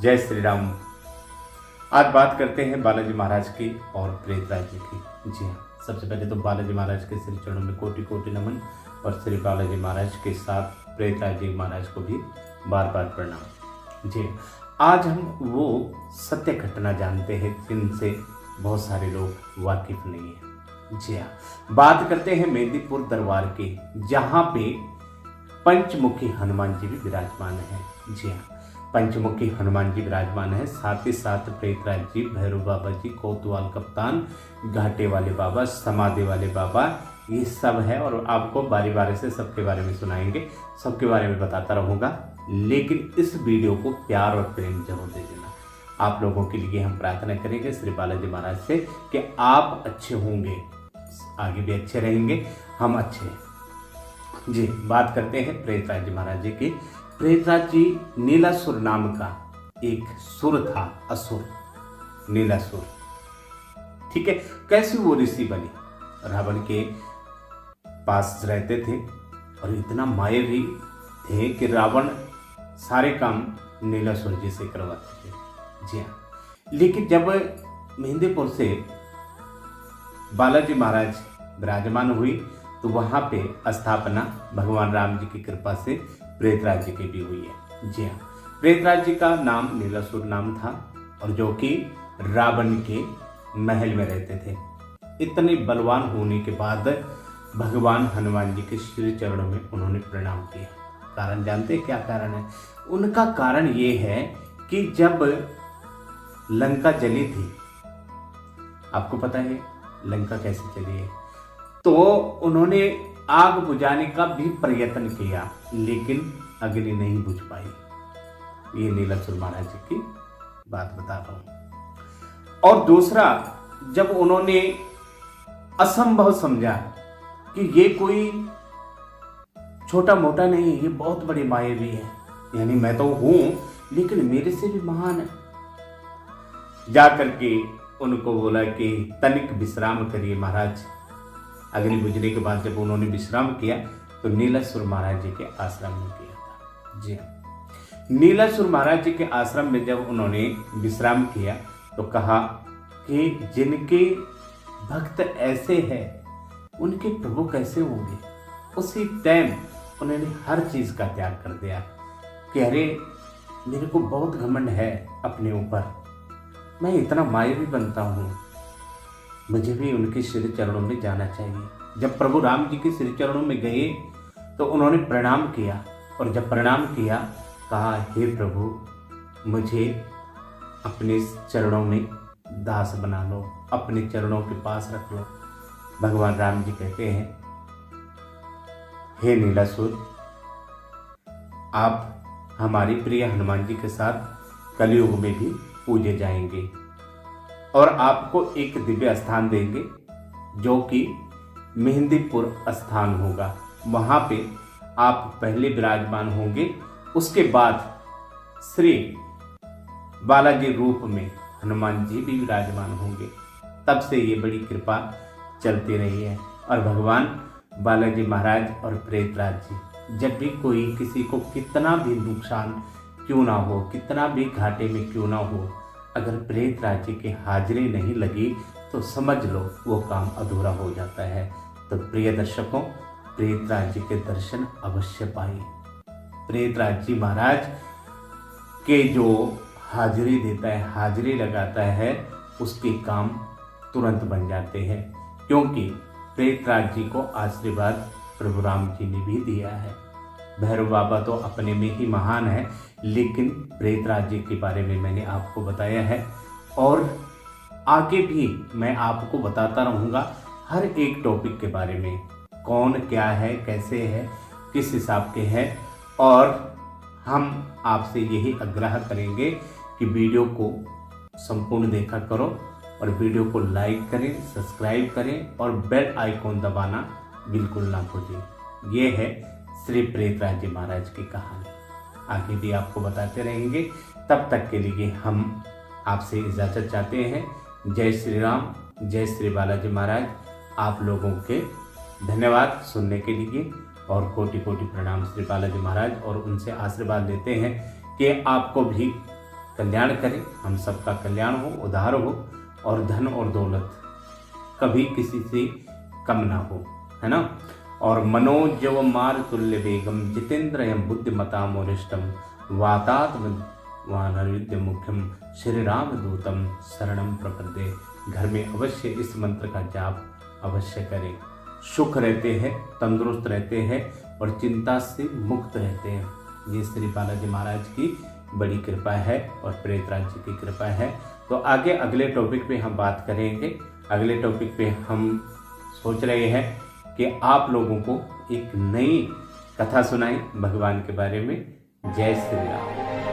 जय श्री राम। आज बात करते हैं बालाजी महाराज की और प्रेतराज जी की। जी हाँ, सबसे पहले तो बालाजी महाराज के श्री चरणों में कोटि कोटि नमन और श्री बालाजी महाराज के साथ प्रेतराज जी महाराज को भी बार बार प्रणाम। जी, आज हम वो सत्य घटना जानते हैं जिनसे बहुत सारे लोग वाकिफ नहीं है। जी हाँ, बात करते हैं मेहंदीपुर दरबार की, जहाँ पे पंचमुखी हनुमान जी भी विराजमान है। जी हाँ, पंचमुखी हनुमान जी विराजमान है, साथ ही साथ प्रेतराज जी, भैरव बाबा जी, कोतवाल कप्तान, घाटे वाले बाबा, समाधि वाले बाबा, ये सब है। और आपको बारी बारी से सबके बारे में सुनाएंगे, सबके बारे में बताता रहूँगा। लेकिन इस वीडियो को प्यार और प्रेम जरूर दे देना। आप लोगों के लिए हम प्रार्थना करेंगे श्री बालाजी महाराज से कि आप अच्छे होंगे, आगे भी अच्छे रहेंगे, हम अच्छे हैं। जी, बात करते हैं प्रेतराज जी महाराज जी की। प्रेतराज जी नीलासुर नाम का एक सुर था, असुर, नीलासुर। ठीक है, कैसे वो ऋषि बने? रावण के पास रहते थे और इतना मायावी थे कि रावण सारे काम नीलासुर जी से करवाते थे। जी हाँ, लेकिन जब मेहंदीपुर से बालाजी महाराज विराजमान हुई तो वहां पे स्थापना भगवान राम जी की कृपा से प्रेतराज जी की भी हुई है। जी हाँ, प्रेतराज जी का नाम नीलासुर नाम था और जो कि रावण के महल में रहते थे। इतने बलवान होने के बाद भगवान हनुमान जी के श्री चरणों में उन्होंने प्रणाम किया। कारण जानते हैं क्या कारण है? उनका कारण ये है कि जब लंका जली थी, आपको पता है लंका कैसे चली है, तो उन्होंने आग बुझाने का भी प्रयत्न किया लेकिन अग्नि नहीं बुझ पाई। ये नीलासुर महाराज जी की बात बता रहा हूं। और दूसरा, जब उन्होंने असंभव समझा कि ये कोई छोटा मोटा नहीं है, ये बहुत बड़े मायावी है, यानी मैं तो हूं लेकिन मेरे से भी महान है, जाकर के उनको बोला कि तनिक विश्राम करिए महाराज। अग्नि बुझने के बाद जब उन्होंने विश्राम किया तो नीलासुर महाराज जी के आश्रम में किया था। जी हाँ, नीलासुर महाराज जी के आश्रम में जब उन्होंने विश्राम किया तो कहा कि जिनके भक्त ऐसे हैं उनके प्रभु कैसे होंगे। उसी टाइम उन्होंने हर चीज का त्याग कर दिया कि अरे मेरे को बहुत घमंड है अपने ऊपर, मैं इतना मायावी बनता हूँ, मुझे भी उनके श्री चरणों में जाना चाहिए। जब प्रभु राम जी के श्री चरणों में गए तो उन्होंने प्रणाम किया और जब प्रणाम किया कहा, हे प्रभु मुझे अपने चरणों में दास बना लो, अपने चरणों के पास रख लो। भगवान राम जी कहते हैं, हे नीलासुर, आप हमारी प्रिय हनुमान जी के साथ कलयुग में भी पूजे जाएंगे और आपको एक दिव्य स्थान देंगे जो कि मेहंदीपुर स्थान होगा। वहां पे आप पहले विराजमान होंगे, उसके बाद श्री बालाजी रूप में हनुमान जी भी विराजमान होंगे। तब से ये बड़ी कृपा चलती रही है। और भगवान बालाजी महाराज और प्रेतराज जी जब भी कोई किसी को कितना भी नुकसान क्यों ना हो, कितना भी घाटे में क्यों ना हो, अगर प्रेतराज जी की हाजिरी नहीं लगी तो समझ लो वो काम अधूरा हो जाता है। तो प्रिय दर्शकों, प्रेतराज जी के दर्शन अवश्य पाइए। प्रेतराज जी महाराज के जो हाजिरी देता है, हाजिरी लगाता है, उसके काम तुरंत बन जाते हैं, क्योंकि प्रेतराज जी को आशीर्वाद प्रभु राम जी ने भी दिया है। भैरव बाबा तो अपने में ही महान है, लेकिन प्रेतराज जी के बारे में मैंने आपको बताया है और आगे भी मैं आपको बताता रहूँगा हर एक टॉपिक के बारे में, कौन क्या है, कैसे है, किस हिसाब के है। और हम आपसे यही आग्रह करेंगे कि वीडियो को संपूर्ण देखा करो और वीडियो को लाइक करें, सब्सक्राइब करें और बेल आइकॉन दबाना बिल्कुल ना भूलें। ये है श्री प्रेतराज जी महाराज की कहानी। आगे भी आपको बताते रहेंगे। तब तक के लिए हम आपसे इजाज़त चाहते हैं। जय श्री राम, जय श्री बालाजी महाराज। आप लोगों के धन्यवाद सुनने के लिए और कोटि कोटि प्रणाम श्री बालाजी महाराज। और उनसे आशीर्वाद लेते हैं कि आपको भी कल्याण करे, हम सबका कल्याण हो, उद्धार हो और धन और दौलत कभी किसी से कम ना हो, है ना। और मनोजव मार तुल्य वेगम जितेंद्रयम बुद्धिमताम वरिष्ठम वातात्म मुख्यम श्री राम दूतम शरणम प्रपद्ये। घर में अवश्य इस मंत्र का जाप अवश्य करें। सुख रहते हैं, तंदुरुस्त रहते हैं और चिंता से मुक्त रहते हैं। ये श्री बालाजी महाराज की बड़ी कृपा है और प्रेतराज जी की कृपा है। तो आगे अगले टॉपिक पे हम बात करेंगे। अगले टॉपिक पे हम सोच रहे हैं कि आप लोगों को एक नई कथा सुनाई भगवान के बारे में। जय श्री राम।